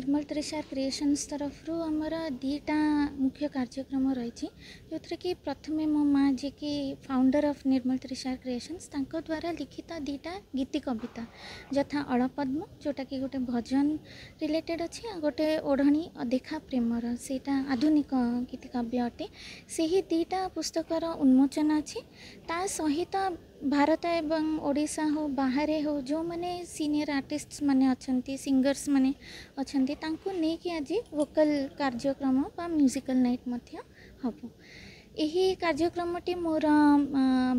निर्मल त्रिशार creations तरफ आमर दीटा मुख्य कार्यक्रम रही जो थे कि प्रथमे मो माँ जी की फाउंडर ऑफ निर्मल त्रिशार क्रिएशन्स तांको द्वारा लिखित दीटा गीति कविता यथा अळपद्म जोटा कि गोटे भजन रिलेटेड अच्छी गोटे ओढ़णी अदेखा प्रेमर सेटा आधुनिक गीति काव्य अटे से ही दीटा पुस्तकर उन्मोचन अच्छी ता सहित भारत एवं ओडिशा हो बाहर हो जो मैंने सीनियर आर्टिस्ट माने अच्छंती सिंगर्स माने अच्छंती तांको नहीं कि आज वोकल कार्यक्रम बा म्यूजिकल नाइट मध्य हबो यही कार्यक्रमटी मोर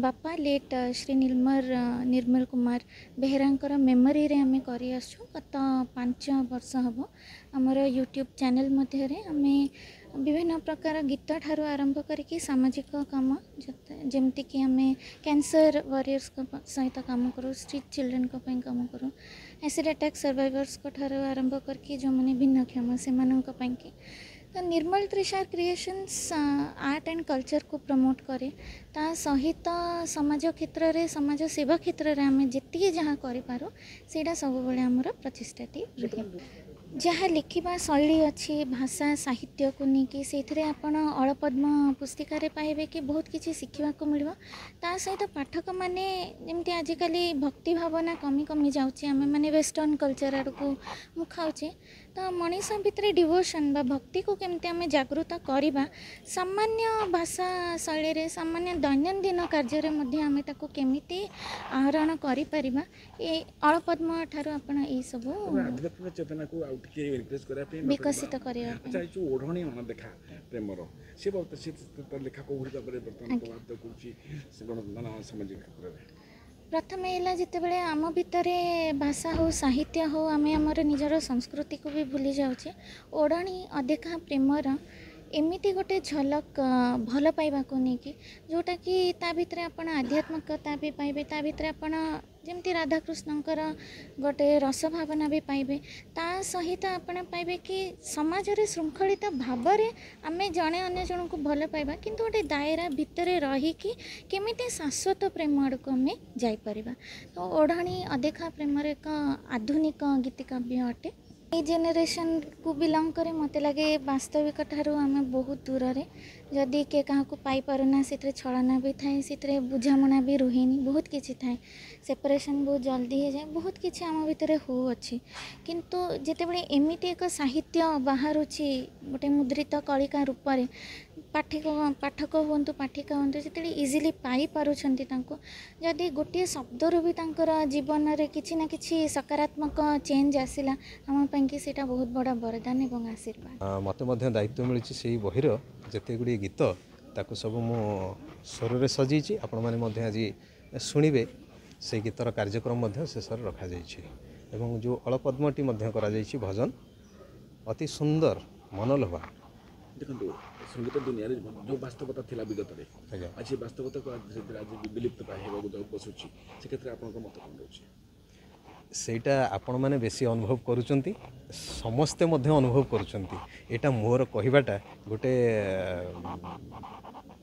बापा लेट श्री निर्मल कुमार बेहेरांकर मेमोरी रे आमे करी आसु गत 5 वर्ष हबो हमर यूट्यूब चैनल मध्य रे आमे विभिन्न प्रकार गीत ठारू आरंभ करके सामाजिक काम जमती कि आम कैंसर वॉरियर्स सहित काम करूँ स्ट्रीट चिल्ड्रेन काम करूँ एसिड अटैक सर्वाइवर्स ठारू आरंभ करके जो मैंने भिन्नक्षम से तो निर्मल त्रिशार क्रिएशन्स आर्ट एंड कल्चर को प्रमोट करे ता सहित समाज क्षेत्र में समाज सेवा क्षेत्र में आम जी जहाँ करूँ से सब बड़े आमर प्रचेष्टाटी जहाँ लिखा शैली अच्छी भाषा साहित्य को लेकिन से आपण अळपद्म पुस्तिकार पाइबे कि बहुत किसी शिखा को मिल ता सहित पाठक मैंने जमी आजिकल भक्ति भावना कमी कमी जाऊँगी आम मैंने वेस्टर्न कल्चर आड़ को मुखाऊे तो मनीष भितर डिवोशन बा भक्ति को केमती आम जागृत करवा सामान्य भाषा शैली रे सामान्य दैनंदिन कार्य आम ताको केमिति आहरण करिपरिबा ए अळपद्म ठारू आपण ए सब आध्यात्मिक चेतना को आउट के रिप्लेस करा पे विकसित करिया अच्छा जो ओढ़णी मन देखा प्रेमर से बहुत से लेखा को भरी भाबरे वर्तमान प्रभावित करछि से गण सामाजिक क्षेत्र रे प्रथम है जितेबाला आम भितर भाषा हो साहित्य हो आम आमर निजर संस्कृति को भी भूली जाऊे ओढ़णी अदेखा प्रेमर एमती गोटे झलक भल पाइबा को लेकिन जोटा कि ता भितर आपण आध्यात्मिकता भी पाइबे ता भितर आपण जमती राधाकृष्णकर गोटे रस भावना भी पाइबे ता सहित आपण पाइबे कि समाज रे श्रृंखलित भाव में आम जड़े अन्य जन को भल पाइबा किंतु गोटे दायरा भितर रही कि केमिति शाश्वत प्रेम आड़ को आम जापर तो ओढ़णी अदेखा प्रेम एक आधुनिक गीतिकाव्य अटे ये जेनेरेशन को बिलंग करे मत लगे वास्तविक ठारू आम बहुत दूर रे जदि के क्या पाई पारना से छलना भी थाए से बुझामणा भी रुहेनी बहुत किसी थाए सेपरेशन बहुत जल्दी हो जाए बहुत किसी आम भितर हो अच्छी किंतु जितेबाला एमती एक साहित्य बाहर गोटे मुद्रित कलिका रूप में पाठक हूँ पाठिका हूँ जिते इजिली पाई पारुछंती जदि गोटे शब्दरू भी जीवन में किसी ना कि सकारात्मक चेंज आसला आम कि सेटा बहुत बड़ा वरदान एवं आशीर्वाद मत दायित्व मिली से बहिर जिते गुड़ी गीत ताकू सब मो स्वर सजी आपण मैंने आज शुणे से गीतर कार्यक्रम शेष रखा एवं जो अळपद्मटी भजन अति सुंदर मनलोभा देखो संगीत दुनिया जो वास्तवता थिला विगत रे आज वास्तवता को आज विलुप्त पाइबा को बसुची से क्षेत्र में आपन मत कोन रहउची सेटा आपण माने बेसी अनुभव करूचंती समस्ते मध्य अनुभव करूचंती एटा मोर कहिबाटा गोटे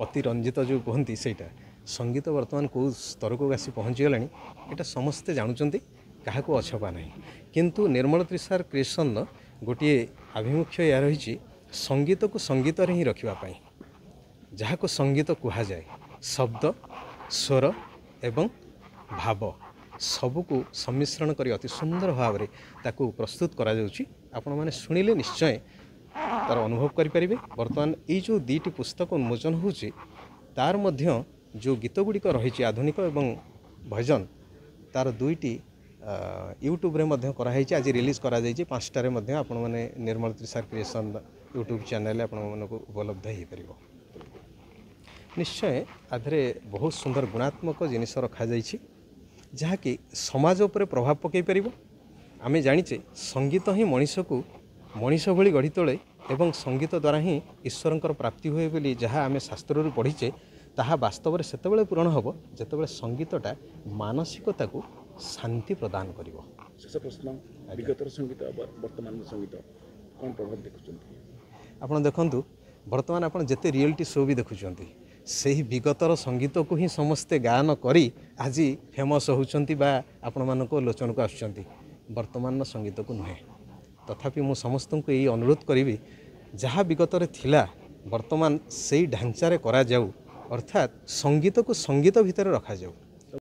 अतिरंजित जो कहती सेटा संगीत वर्तमान को स्तर को आसी पहुँची गलानी एटा समस्ते जानुचंती काहा को अछपा नहीं किंतु निर्मल त्रिशार क्रिएशन गोटे आभिमुख्य या रही संगीत को संगीत रे ही रखिबा जहाँ को संगीत कहा जाए शब्द स्वर एवं भाव सबको सम्मिश्रण करी अति सुंदर भाव में ताकू प्रस्तुत करा जाउची आपण माने सुनिले निश्चय तार अनुभव करि परिबे वर्तमान ये जो दुईटी पुस्तक उन्मोचन होची तार मध्य जो गीत गुड़िक रही आधुनिक एवं भजन तार दुईटी यूट्यूब रे मध्य कराई आज रिलीज करा जाइए 5टारे मध्य आपण माने निर्मल त्रिशार क्रिएशन यूट्यूब चैनल आपण मानक उपलब्ध हो पार निश्चय आधे बहुत सुंदर गुणात्मक जिनिस रखा जाइए जहाँकि समाज उपर प्रभाव पकई पार आम जाचे संगीत ही मनीष को मनीष भली गढ़ी तोले एवं संगीत द्वारा ही ईश्वर प्राप्ति हुए बोली जहाँ आम शास्त्र पढ़ीचे ताहा वास्तव में सेतबेले पूरण हम जितेबाला संगीतटा मानसिकता को शांति प्रदान करिवो शेष प्रश्न विगतर संगीत वर्तमान संगीत कौन प्रभाव देखुचंती आपण देखंतु वर्तमान आपण जते रियलिटी शो भी देखुचंती सही विगतर संगीत को ही समस्ते गायन करी आज फेमस होउचंती बा आपण मानको लोचन को आसुचंती वर्तमान संगीत को नुहे तथापि मु समस्त को यही अनुरोध करी जहाँ विगत थिला वर्तमान से ढांचारे करा जाऊ अर्थात संगीत को संगीत भितर रखा जाऊ।